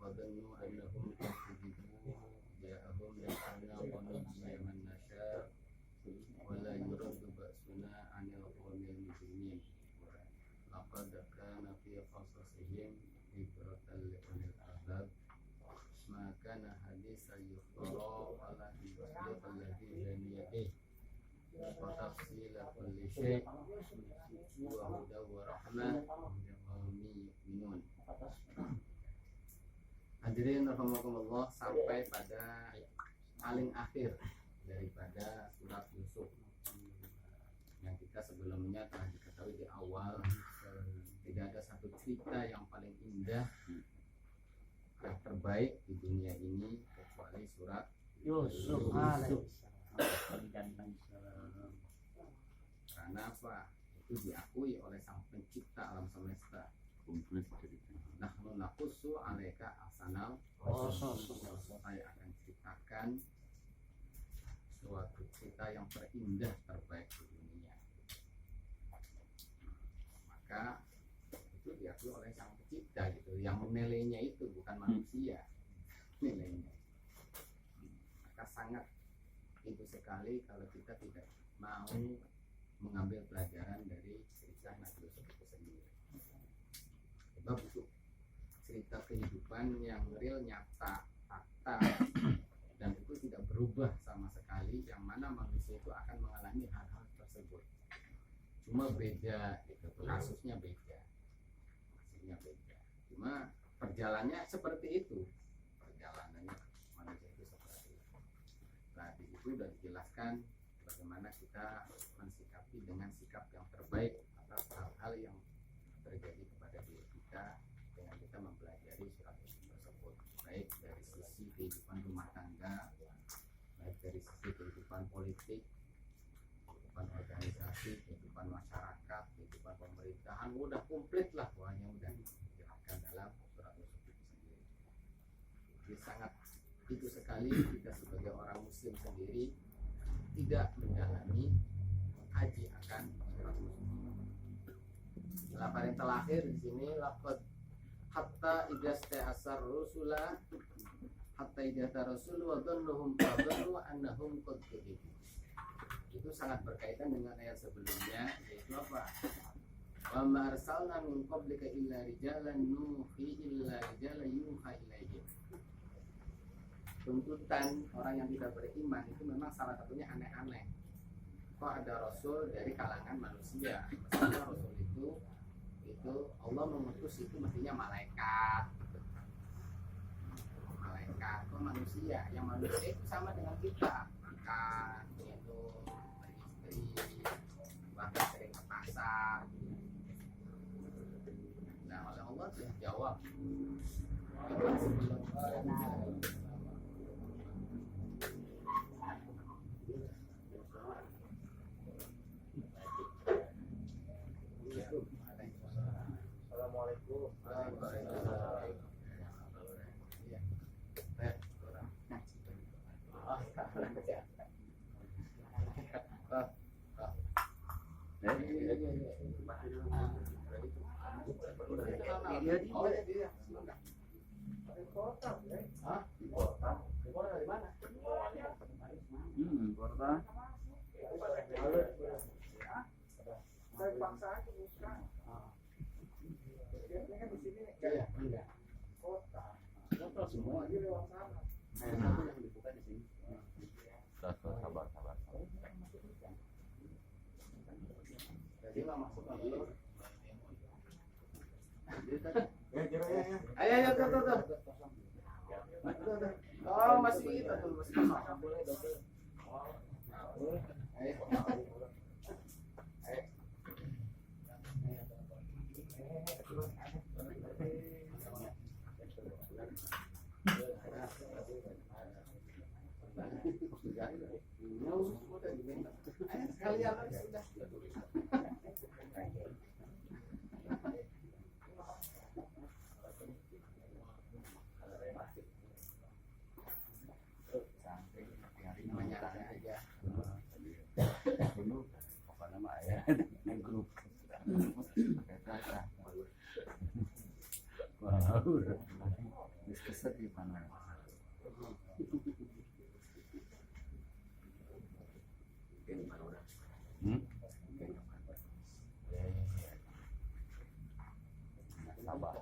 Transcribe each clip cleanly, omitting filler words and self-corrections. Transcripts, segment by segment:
فظنوا أنهم قد كذبوا جاءهم نصرنا ونجي من نشاء ولا يرد بأسنا عن القوم المجرمين لقد كان في قصصهم عبرة لأولي الألباب ما كان حديثا يفترى على تصديق الذي بين يديه وتفصيل كل شيء وهدى ورحمة لقوم يؤمنون. Hadirin rahimakumullah, sampai pada paling akhir daripada surat Yusuf yang kita sebelumnya telah diketahui di awal. Tidak ada satu cerita yang paling indah yang terbaik di dunia ini kecuali surat Yusuf. Karena apa? Itu diakui oleh sang pencipta alam semesta. Nahnu naqussu 'alaika ahsanal qasas. Saya akan ceritakan suatu cerita yang terindah terbaik di dunia. Maka itu diakui oleh sang pencipta gitu. Yang menilainya itu bukan manusia. Nilainya. Maka sangat itu sekali kalau kita tidak mau mengambil pelajaran dari cerita Nabi Yusuf itu sendiri. Sebab itu cerita kehidupan yang real, nyata, fakta, dan itu tidak berubah sama sekali, yang mana manusia itu akan mengalami hal-hal tersebut. Cuma beda, itu kasusnya beda, maksudnya beda. Cuma perjalanannya seperti itu, perjalanannya manusia itu seperti itu. Nah, di situ sudah dijelaskan bagaimana kita mensikapi dengan sikap yang terbaik atas hal-hal yang terjadi kepada diri kita dengan kita mempelajari surat tersebut, baik dari sisi kehidupan rumah tangga, baik dari sisi kehidupan politik, kehidupan organisasi, kehidupan masyarakat, kehidupan pemerintahan, udah komplit lah pokoknya, udah dijelaskan dalam surat Yusuf itu sendiri. Jadi sangat itu sekali kita sebagai orang muslim sendiri tidak mendalami haji akan surat Yusuf. Dalam paling terakhir di sini laqad hatta idasta'asar rusula hatta idata rasul wa dhannuhum fadhannu annahum qad kudzibu. Itu sangat berkaitan dengan ayat sebelumnya, yaitu apa? Wa ma arsalna min qablika illa rijalan nuhi illa rijalan yuha ilaihim. Tuntutan orang yang tidak beriman itu memang salah satunya aneh-aneh. Kok ada rasul dari kalangan manusia? Maksudnya rasul itu Allah mengutus itu mestinya malaikat. Malaikat itu manusia. Yang manusia itu sama dengan kita, makan, minum, beristri, bahkan sering ke pasar. Nah, oleh Allah sudah jawab. Assalamualaikum. Semua aja lewat sana. Yang dibuka di sini. Sabar. Jadi nggak masuk dulu. Ayo, tuh. Oh, masih itu tuh, masih kosong. Boleh double. Ayo. Sekalian sudah. Wow, Hmm? Sabar.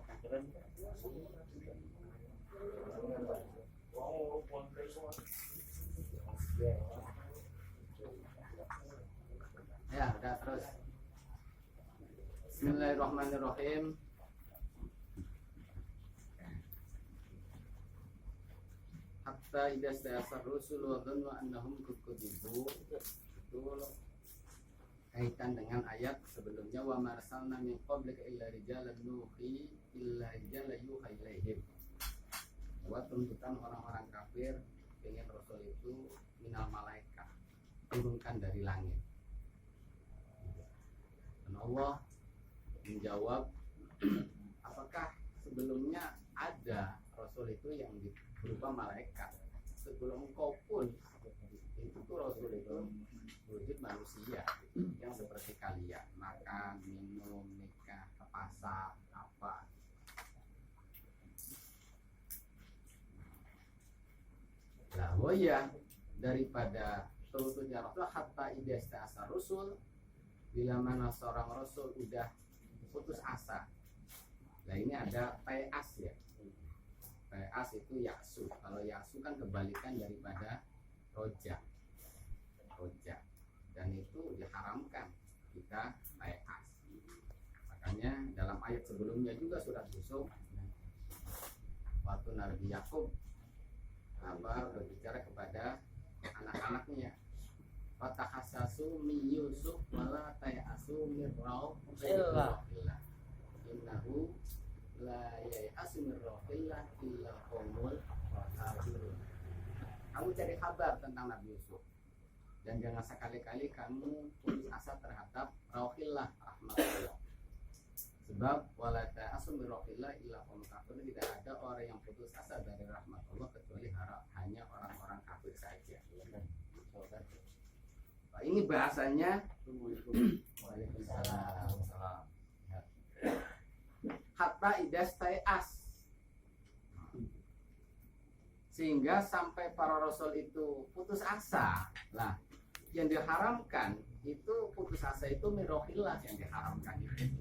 Ya, udah terus. Bismillahirrahmanirrahim. Hatta idza sta'asar rusul wa dhannu annahum kudzibu. Itu kaitan dengan ayat sebelumnya, wa marsalna min qablika illa rijalan nuhi illa rijalan yuha ilaihim. Buat tuntutan orang-orang kafir pengen rasul itu minal malaikat, turunkan dari langit. Dan Allah menjawab, apakah sebelumnya ada rasul itu yang berupa malaikat? Sebelum engkau pun itu tuh rasul itu wujud manusia yang seperti kalian, makan, minum, nikah, ke pasar, apa. Nah, ya daripada turutnya rasul hatta idza asa rasul, bila mana seorang rasul udah putus asa. Nah, ini ada peas ya. Peas itu yaksu. Kalau yaksu kan kebalikan daripada roja. Roja. Dan itu diharamkan kita peas. Makanya dalam ayat sebelumnya juga surat Yusuf, waktu Nabi Yakub berbicara kepada anak-anaknya, fatahassasu min Yusuf wala tayasu min rauhillah innahu la ya'asu min rauhillah illa qaumul kafirun. Kamu cari kabar tentang Nabi Yusuf dan jangan sekali-kali kamu putus asa terhadap rauhillah, rahmatullah. Sebab wala ta'asu min rauhillah illa qaumul kafirun, tidak ada orang yang putus asa dari rahmat Allah kecuali hanya orang-orang kafir saja. Nah, ini bahasanya Waalaikumsalam. Hatta idas ta'as, sehingga sampai para rasul itu putus asa. Nah, yang diharamkan itu putus asa itu mirohillah, yang diharamkan itu.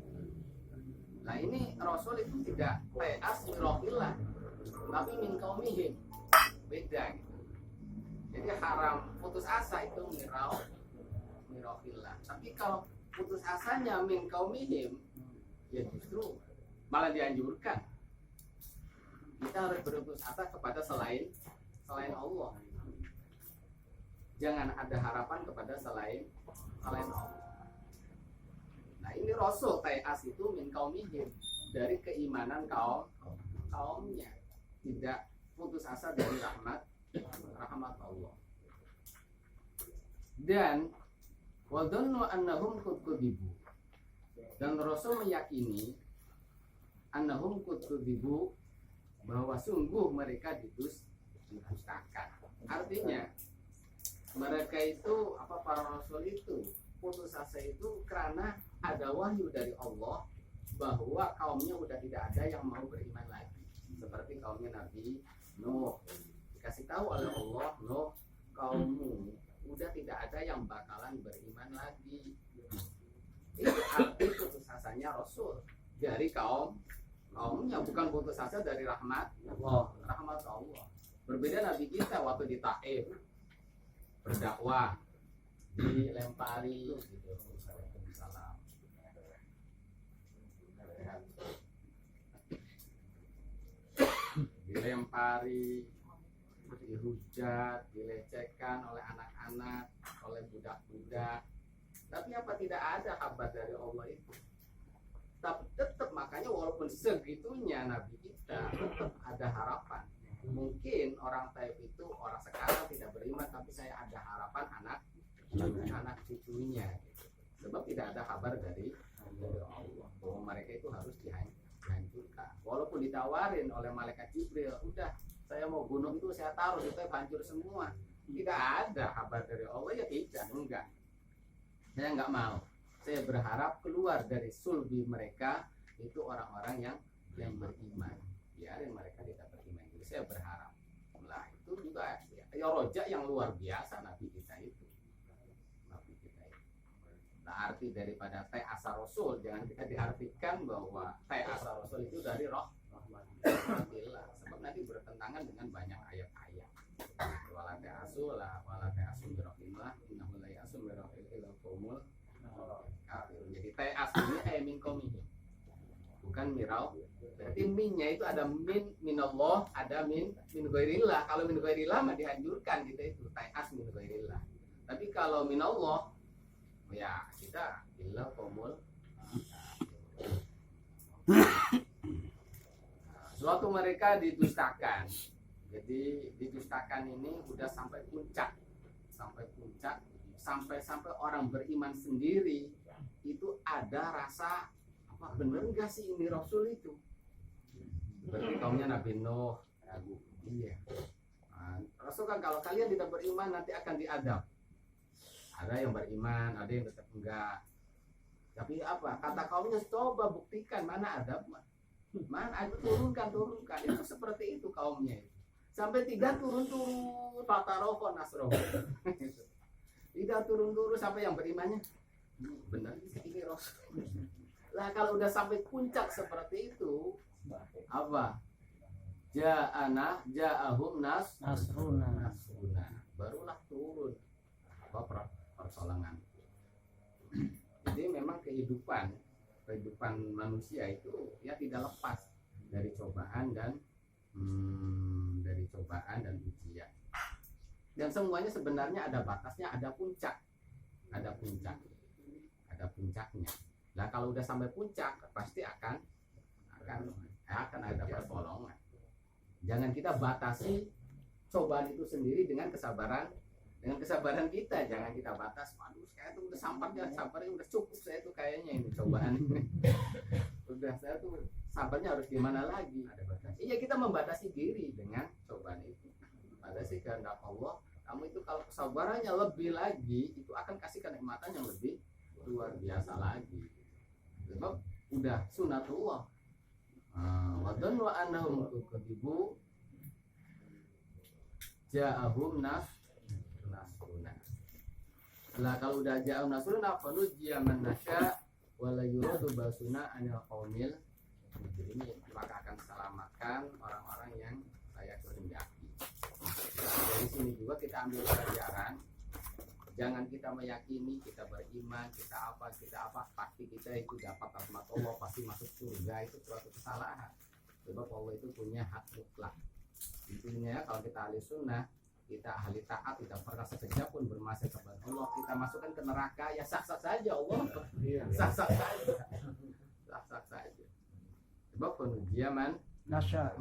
Nah, ini rasul itu tidak ta'as mirohillah, tapi min qaumihim, beda gitu. Jadi haram putus asa itu mirohillah. Tapi kalau putus asanya min qaumihim, ya justru malah dianjurkan. Kita harus berputus asa kepada selain Allah. Jangan ada harapan kepada selain Allah. Nah, ini rasul ta'as itu min qaumihim, dari keimanan kaumnya, tidak putus asa dari rahmat Allah. Dan wadhannu annahum kudzibu, dan rasul meyakini annahum kudzibu, bahwa sungguh mereka didustakan. Artinya mereka itu para rasul itu putus asa itu karena ada wahyu dari Allah bahwa kaumnya udah tidak ada yang mau beriman lagi, seperti kaumnya Nabi Nuh. Dikasih tahu oleh Allah, Nuh, kaummu udah tidak ada yang bakalan beriman lagi. Itu arti putus asanya Rasul dari kaumnya, bukan putus asa dari rahmat Allah. Berbeda Nabi kita waktu di Taif berdakwah, dilempari gitu. Waalaikumsalam. Dilempari, dihujat, dilecehkan oleh anak-anak, oleh budak-budak. Tapi apa tidak ada kabar dari Allah itu? Tapi tetap, makanya walaupun segitunya Nabi kita tetap ada harapan. Mungkin orang Taif itu orang sekarang tidak beriman, tapi saya ada harapan anak cucunya gitu. Sebab tidak ada kabar dari Allah bahwa mereka itu harus dihancurkan. Walaupun ditawarin oleh malaikat Jibril, udah saya mau gunung itu saya taruh itu hancur semua, tidak ada kabar dari Allah, ya tidak, enggak. Saya enggak mau. Saya berharap keluar dari sulbi mereka itu orang-orang yang beriman. Biarin mereka tidak beriman. Jadi saya berharap. Nah, itu juga ya rojak yang luar biasa Nabi kita itu. Nabi kita Nah, arti daripada ta'asa Rasul jangan kita diartikan bahwa ta'asa Rasul itu dari rahmatillah, sebab nanti bertentangan dengan banyak ayat-ayat. Wala ta'asu la wala ta'asu bi rahmatillah innahu la ya'asu bi rahmatillah qaumul kafirun. Jadi ta'as ini min qaumihi, bukan mirau. Berarti minnya itu ada minallah, ada min ghairillah. Kalau min ghairillah mah dianjurkan kita itu ta'as min ghairillah. Tapi kalau minallah ya kita illa qaumul. Suatu mereka didustakan. Jadi didustakan ini udah sampai puncak. Sampai orang beriman sendiri itu ada rasa apa bener enggak sih ini Rasul itu? Berarti kaumnya Nabi Nuh ragu. Iya. Nah, Rasul kan kalau kalian tidak beriman nanti akan diadab. Ada yang beriman, ada yang tetap enggak. Tapi apa? Kata kaumnya coba buktikan mana adab, mana itu turunkan. Itu seperti itu kaumnya itu. Sampai tidak turun Fataroko Nasroh. Tidak turun sampai yang berimannya benar ini Rasul. Lah kalau udah sampai puncak seperti itu apa? Ja'ahum nasruna. Barulah turun apa pertolongan. Jadi memang kehidupan manusia itu ya tidak lepas dari cobaan dan ujian. Dan semuanya sebenarnya ada batasnya, ada puncaknya. Nah kalau udah sampai puncak pasti akan ada pertolongan. Jangan kita batasi cobaan itu sendiri dengan kesabaran kita. Jangan kita batas. Waduh, saya tuh udah sabarnya udah cukup, saya tuh kayaknya ini cobaan. Udah saya tuh sabarnya harus gimana lagi? Ada batas. Iya, kita membatasi diri dengan cobaan itu. Batasi kehendak Allah. Kamu itu kalau kesabarannya lebih lagi, itu akan kasih kenikmatan yang lebih luar biasa lagi. Sebab udah sunatullah. Wa dhannu annahum kudzibu ja'ahum nasruna. Lah kalau udah ja'ahum nasruna fanujiya man nasya wa la yuradu basuna anil qaumil mujrimin, maka akan selamatkan orang-orang yang layak direndahkan. Dari sini juga kita ambil pelajaran, jangan kita meyakini kita beriman, kita apa pasti kita itu dapat rahmat Allah, pasti masuk surga. Itu suatu kesalahan. Sebab Allah itu punya hak mutlak. Intinya kalau kita ahli sunnah, kita ahli taat, tidak pernah sekejap pun bermaksiat kepada Allah, kita masukkan ke neraka ya sah-sah saja Allah. Sah-sah saja. Sebab penujian man nasya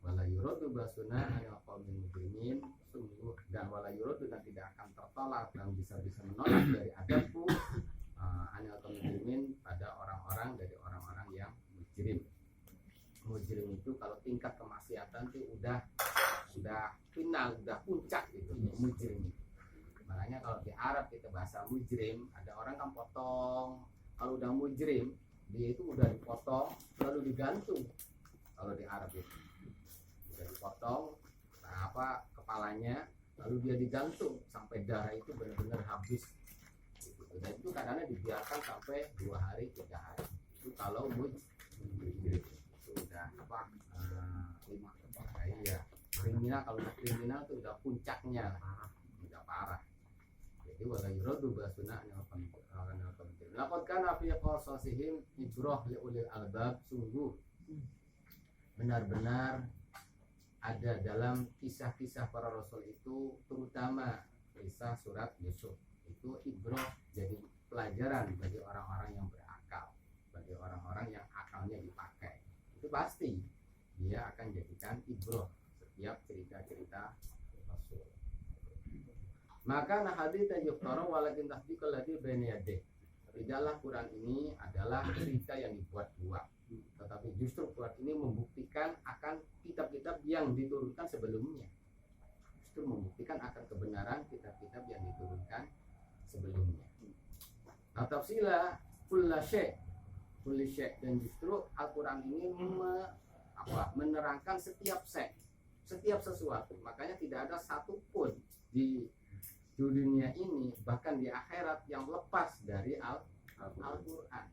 wala yuradu basuna anil qaumil mujrimin, sungguh dan wala yuradu dan tidak akan tertolak dan bisa menolak dari adabku anil qaumil mujrimin pada orang-orang yang mujrim. Mujrim itu kalau tingkat kemaksiatan itu udah final, udah puncak gitu mujrim itu. Makanya kalau di Arab kita bahasa mujrim, ada orang kan potong. Kalau udah mujrim, dia itu udah dipotong lalu digantung. Kalau di Arab itu udah dipotong kepalanya lalu dia digantung sampai darah itu benar-benar habis gitu. Dan itu kadang-kadang dibiarkan sampai 2 hari 3 hari. Itu kalau mujrim itu udah kriminal. Kalau udah kriminal itu udah puncaknya, udah parah. Jadi wala yuradu basuna anil qaumil. Laqad kana fi qasasihim ibrah li ulil albab, sungguh benar-benar ada dalam kisah-kisah para rasul itu, terutama kisah surat Yusuf itu ibrah, jadi pelajaran bagi orang-orang yang berakal, bagi orang-orang yang akalnya dipakai. Itu pasti dia akan jadikan ibrah setiap cerita-cerita rasul. Maka hadits yuftara walakin tasdiqul ladzi baina yadayhi. Tidaklah Quran ini adalah cerita yang dibuat-buat, tetapi justru Quran ini membuktikan akan kitab-kitab yang diturunkan sebelumnya. Justru membuktikan akan kebenaran kitab-kitab yang diturunkan sebelumnya. Tafsila kulli syai' dan justru Al-Quran ini menerangkan setiap sesuatu. Makanya tidak ada satupun di di dunia ini bahkan di akhirat yang lepas dari Al-Quran.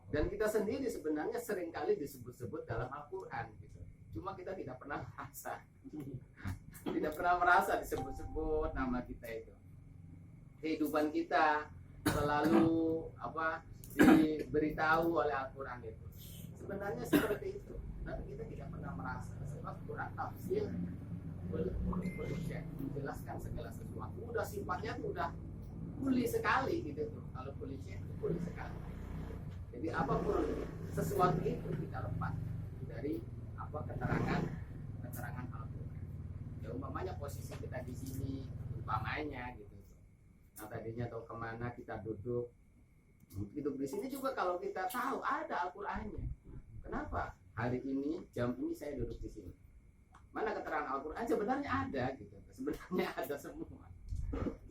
Dan kita sendiri sebenarnya seringkali disebut-sebut dalam Al-Quran gitu. Cuma kita tidak pernah merasa tidak pernah merasa disebut-sebut nama kita itu. Kehidupan kita selalu diberitahu oleh Al-Quran itu. Sebenarnya seperti itu, tapi kita tidak pernah merasa. Sebab Quran tafsir menjelaskan segala sesuatu. Udah sifatnya tuh udah kuli sekali gitu tuh. Kalau kulisnya itu kuli sekali. Jadi apapun sesuatu itu kita lepas dari keterangan Al-Quran. Ya umpamanya posisi kita di sini, umpamanya gitu. Nah tadinya tahu kemana kita duduk di sini juga kalau kita tahu ada Al-Qur'annya. Kenapa? Hari ini jam ini saya duduk di sini. Mana keterangan Al-Qur'an? Sebenarnya ada gitu. Sebenarnya ada semua.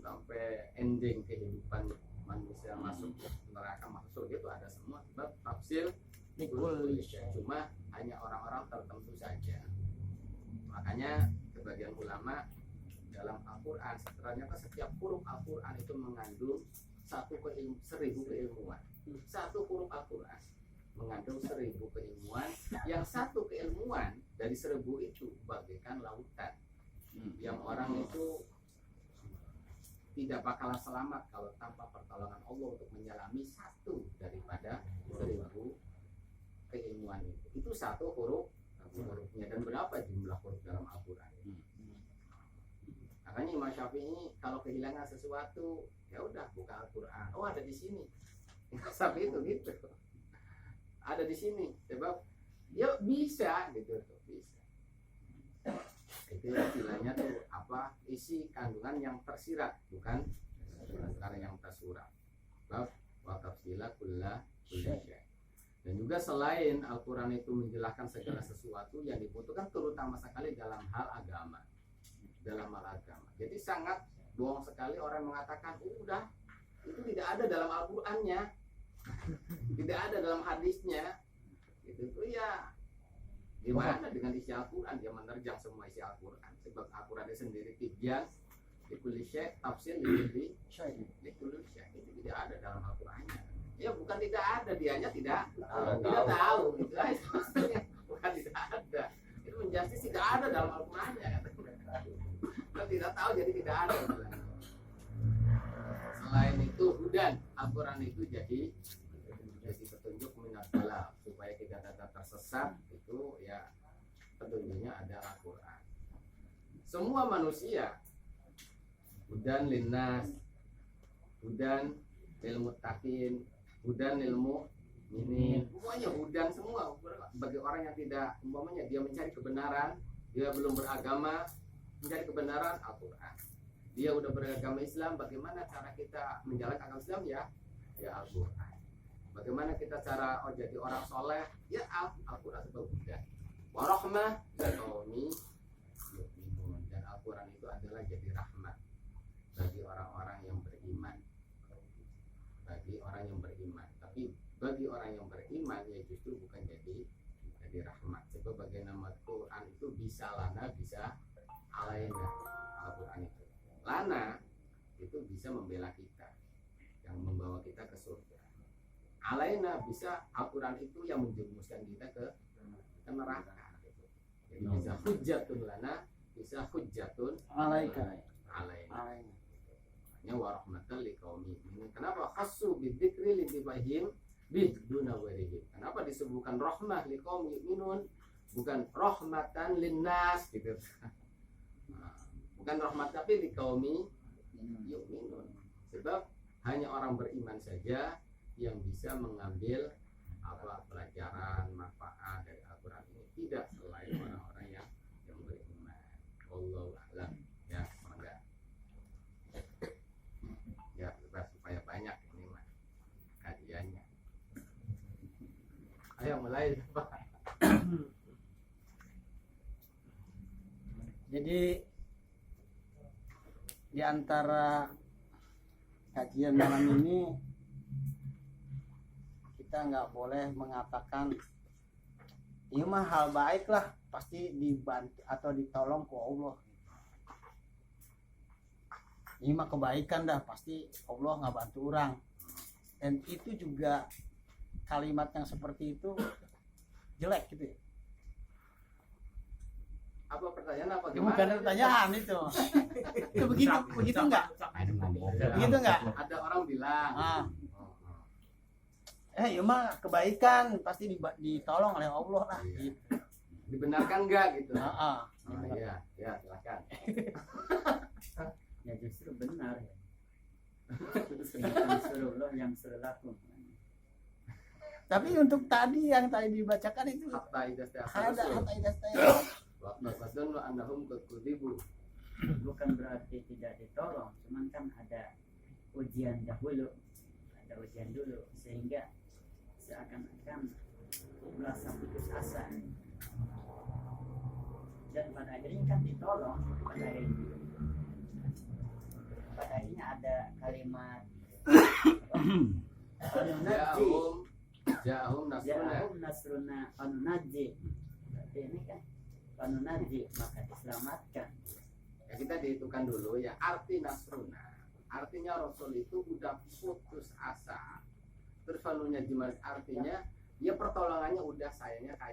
Sampai ending kehidupan manusia masuk neraka, masuk surga itu ada semua. Sebab tafsir cuma hanya orang-orang tertentu saja. Makanya sebagian ulama dalam Al-Quran ternyata setiap huruf Al-Quran itu mengandung 1000 keilmuan. Satu huruf Al-Quran mengandung 1000 keilmuan. Yang satu keilmuan dari 1000 itu bagaikan lautan yang orang itu tidak bakal selamat kalau tanpa pertolongan Allah untuk menyelami satu daripada 1000 keilmuan itu. Itu satu hurufnya. Dan berapa jumlah huruf dalam Al-Quran? Makanya Imam Syafi'i kalau kehilangan sesuatu, ya udah buka Al-Quran. Oh ada di sini. Sampai itu gitu. Ada di sini. Sebab ya bisa gitu tuh, bisa. Itu istilahnya tuh isi kandungan yang tersirat, bukan karena yang tersurat. Bab wa tafsila kulli syai'. Dan juga selain Al-Quran itu menjelaskan segala sesuatu yang dibutuhkan terutama sekali dalam hal agama. Jadi sangat bohong sekali orang mengatakan udah itu tidak ada dalam Al-Qur'annya, tidak ada dalam hadisnya. Itu ya gimana dengan isi Al-Qur'an? Dia menerjang semua isi Al-Qur'an. Sebab Al-Qur'an sendiri tiga likulli syai' tafsir likulli syai'. Itu tidak ada dalam Al-Qur'annya. Ya bukan tidak ada, dianya tidak tahu. Itu maksudnya bukan tidak ada. Itu menjadi tidak ada dalam Al-Qur'annya. Kita tidak tahu jadi tidak ada. Selain itu hudan, Al-Quran itu jadi petunjuk minat dalal supaya kita tidak tersesat. Itu ya petunjuknya ada Al-Quran. Semua manusia hudan linnas, hudan lil muttaqin, hudan lil mu'minin. Semuanya hudan semua bagi orang yang tidak umpamanya dia mencari kebenaran, dia belum beragama mencari kebenaran Al-Quran. Dia udah beragama Islam, bagaimana cara kita menjalankan agama Islam ya Al-Quran. Bagaimana kita cara jadi orang soleh ya Al-Quran sebab hudan. Warahmah liqaumi yu'minun. Dan Al-Quran itu adalah jadi rahmat bagi orang-orang yang beriman. Tapi bagi orang yang beriman ya justru bukan jadi rahmat. Sebab bagaimana Al-Quran itu bisa lana bisa alaina. Al-Quran itu lana itu bisa membela kita, yang membawa kita ke surga. Alaina bisa Al-Quran itu yang menjerumuskan kita ke neraka gitu. Jadi bisa hujjatun lana, bisa hujjatun alaina. Hanya warahmatan liqaumi. Kenapa khassu bidzikri lidibahim biduna warihim? Kenapa disebutkan rahmah liqaumi yu'minun bukan rahmatan linnas gitu. Bukan rahmat tapi liqaumi yu'minun. Sebab hanya orang beriman saja yang bisa mengambil pelajaran manfaat dari Al-Quran ini, tidak selain orang-orang yang beriman. Wallahu a'lam. Ya, semoga ya supaya banyak ini mah kajiannya. Ayo mulai Pak. Jadi di antara kajian malam ini kita nggak boleh mengatakan ini mah hal baik lah, pasti dibantu atau ditolong ke Allah. ini mah kebaikan dah, pasti Allah nggak bantu orang. Dan itu juga kalimat yang seperti itu jelek gitu ya. Apa pertanyaan apa Bukan gimana? pertanyaan itu. Itu begitu enggak? Begitu enggak? Ada orang bilang, Ah, oh, ya mah kebaikan pasti ditolong oleh Allah lah. Iya. Gitu. dibenarkan nggak gitu? Ah, Oh, iya, ya silakan. Ya justru benar ya. Yang suruh Allah yang suruh lakukan. Tapi untuk tadi yang tadi dibacakan itu Hatta idza ada sta'akhara hatta idza wa fadlu annahum qad kudzibu. Bukan berarti tidak ditolong, cuman kan ada ujian dahulu, ada ujian dulu sehingga seakan-akan merasa putus asa. Dan pada akhirnya kan ditolong pada akhirnya ada kalimat Ja'ahum nasruna. Ja'ahum nasruna anunaji. Berarti ini kan anunaji maka diselamatkan. Ya kita dihitungkan dulu ya arti nasruna. Artinya Rasul itu udah putus asa. Terus valunya gimana? Artinya ya pertolongannya udah sayangnya kayak